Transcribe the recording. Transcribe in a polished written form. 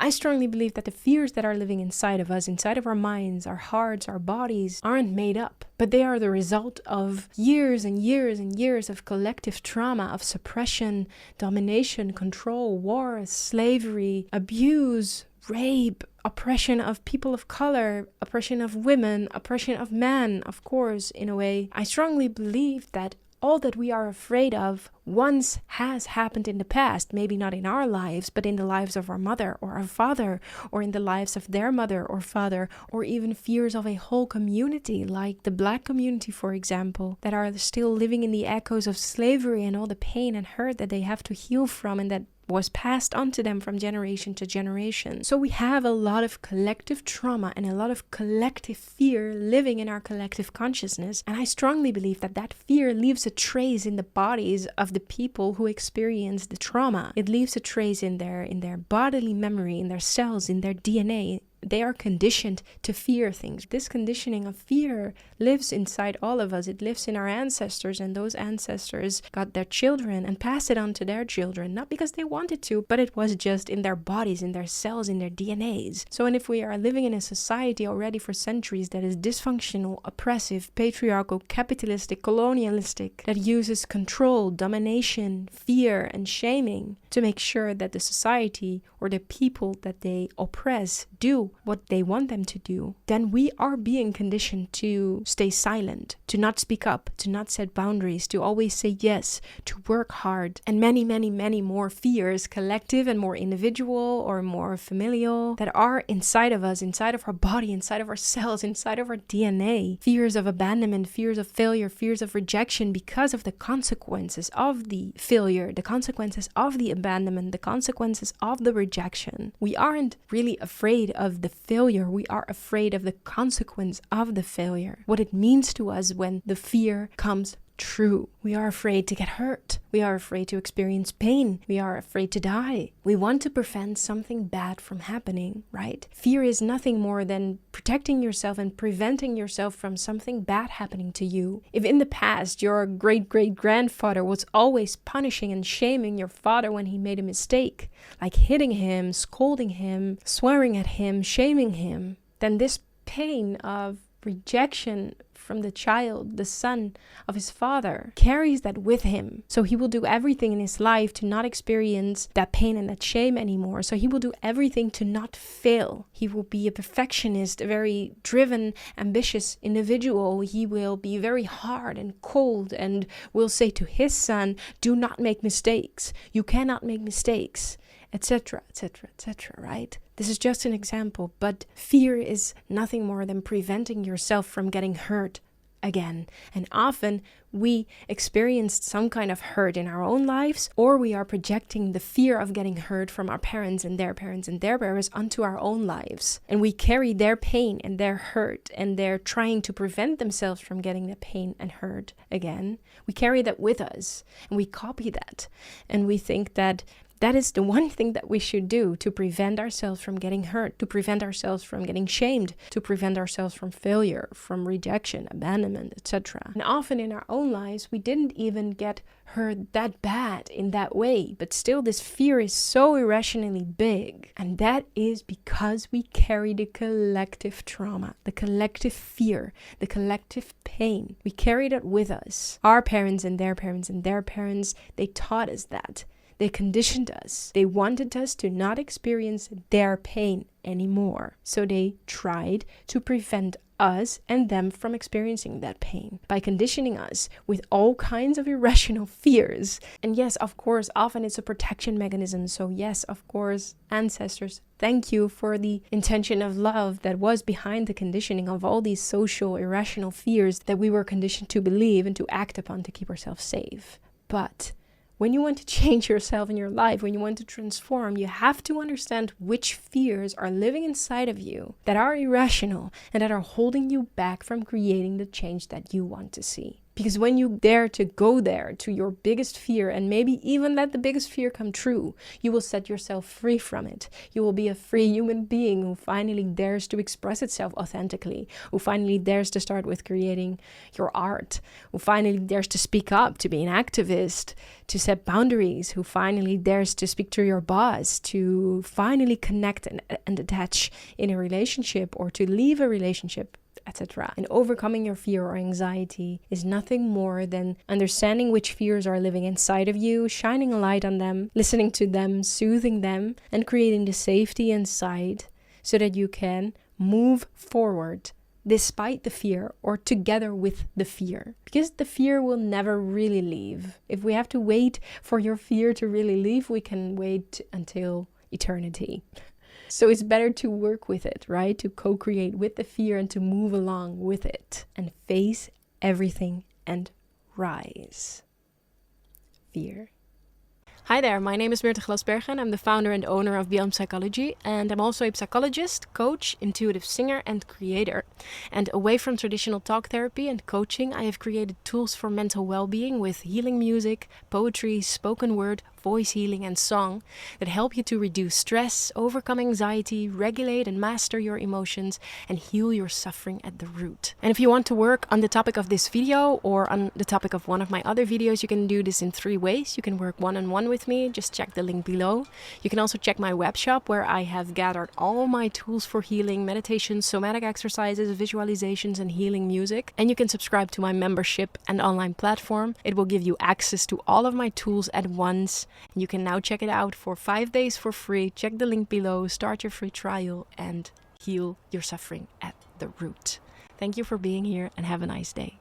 I strongly believe that the fears that are living inside of us, inside of our minds, our hearts, our bodies, aren't made up, but they are the result of years and years and years of collective trauma, of suppression, domination, control, war, slavery, abuse, rape, oppression of people of color, oppression of women, oppression of men, of course, in a way. I strongly believe that all that we are afraid of once has happened in the past, maybe not in our lives, but in the lives of our mother or our father, or in the lives of their mother or father, or even fears of a whole community, like the Black community, for example, that are still living in the echoes of slavery and all the pain and hurt that they have to heal from, and that was passed on to them from generation to generation. So we have a lot of collective trauma and a lot of collective fear living in our collective consciousness. And I strongly believe that that fear leaves a trace in the bodies of the people who experience the trauma. It leaves a trace in their bodily memory, in their cells, in their DNA. They are conditioned to fear things. This conditioning of fear lives inside all of us. It lives in our ancestors, and those ancestors got their children and passed it on to their children, not because they wanted to, but it was just in their bodies, in their cells, in their DNAs. So, and if we are living in a society already for centuries that is dysfunctional, oppressive, patriarchal, capitalistic, colonialistic, that uses control, domination, fear, and shaming to make sure that the society or the people that they oppress do what they want them to do, then we are being conditioned to stay silent, to not speak up, to not set boundaries, to always say yes, to work hard, and many, many, many more fears, collective and more individual or more familial, that are inside of us, inside of our body, inside of our cells, inside of our DNA. Fears of abandonment, fears of failure, fears of rejection because of the consequences of the failure, the consequences of the abandonment, the consequences of the rejection. We aren't really afraid of the failure, we are afraid of the consequence of the failure. What it means to us when the fear comes true. We are afraid to get hurt. We are afraid to experience pain. We are afraid to die. We want to prevent something bad from happening, right? Fear is nothing more than protecting yourself and preventing yourself from something bad happening to you. If in the past your great-great-grandfather was always punishing and shaming your father when he made a mistake, like hitting him, scolding him, swearing at him, shaming him, then this pain of rejection from the child, the son of his father, carries that with him. So he will do everything in his life to not experience that pain and that shame anymore. So he will do everything to not fail. He will be a perfectionist, a very driven, ambitious individual. He will be very hard and cold and will say to his son, do not make mistakes. You cannot make mistakes, etc., etc., etc., right? This is just an example, but fear is nothing more than preventing yourself from getting hurt again. And often we experienced some kind of hurt in our own lives, or we are projecting the fear of getting hurt from our parents and their parents and their parents onto our own lives. And we carry their pain and their hurt, and they're trying to prevent themselves from getting the pain and hurt again. We carry that with us, and we copy that, and we think that that is the one thing that we should do to prevent ourselves from getting hurt, to prevent ourselves from getting shamed, to prevent ourselves from failure, from rejection, abandonment, etc. And often in our own lives, we didn't even get hurt that bad in that way, but still this fear is so irrationally big. And that is because we carry the collective trauma, the collective fear, the collective pain. We carry that with us. Our parents and their parents and their parents, they taught us that. They conditioned us. They wanted us to not experience their pain anymore. So they tried to prevent us and them from experiencing that pain by conditioning us with all kinds of irrational fears. And yes, of course, often it's a protection mechanism. So yes, of course, ancestors, thank you for the intention of love that was behind the conditioning of all these social irrational fears that we were conditioned to believe and to act upon to keep ourselves safe. But when you want to change yourself in your life, when you want to transform, you have to understand which fears are living inside of you that are irrational and that are holding you back from creating the change that you want to see. Because when you dare to go there to your biggest fear and maybe even let the biggest fear come true, you will set yourself free from it. You will be a free human being who finally dares to express itself authentically, who finally dares to start with creating your art, who finally dares to speak up, to be an activist, to set boundaries, who finally dares to speak to your boss, to finally connect and attach in a relationship or to leave a relationship, etc. And overcoming your fear or anxiety is nothing more than understanding which fears are living inside of you, shining a light on them, listening to them, soothing them, and creating the safety inside so that you can move forward despite the fear or together with the fear. Because the fear will never really leave. If we have to wait for your fear to really leave, we can wait until eternity. So it's better to work with it, right? To co-create with the fear and to move along with it and face everything and rise. Fear. Hi there, my name is Myrthe Glasbergen. I'm the founder and owner of Beyond Psychology, and I'm also a psychologist, coach, intuitive singer, and creator. And away from traditional talk therapy and coaching, I have created tools for mental well-being with healing music, poetry, spoken word, voice healing, and song that help you to reduce stress, overcome anxiety, regulate and master your emotions, and heal your suffering at the root. And if you want to work on the topic of this video or on the topic of one of my other videos, you can do this in 3 ways. You can work one-on-one with me, just check the link below. You can also check my web shop where I have gathered all my tools for healing, meditations, somatic exercises, visualizations, and healing music. And you can subscribe to my membership and online platform. It will give you access to all of my tools at once. And you can now check it out for 5 days for free. Check the link below, start your free trial, and heal your suffering at the root. Thank you for being here and have a nice day.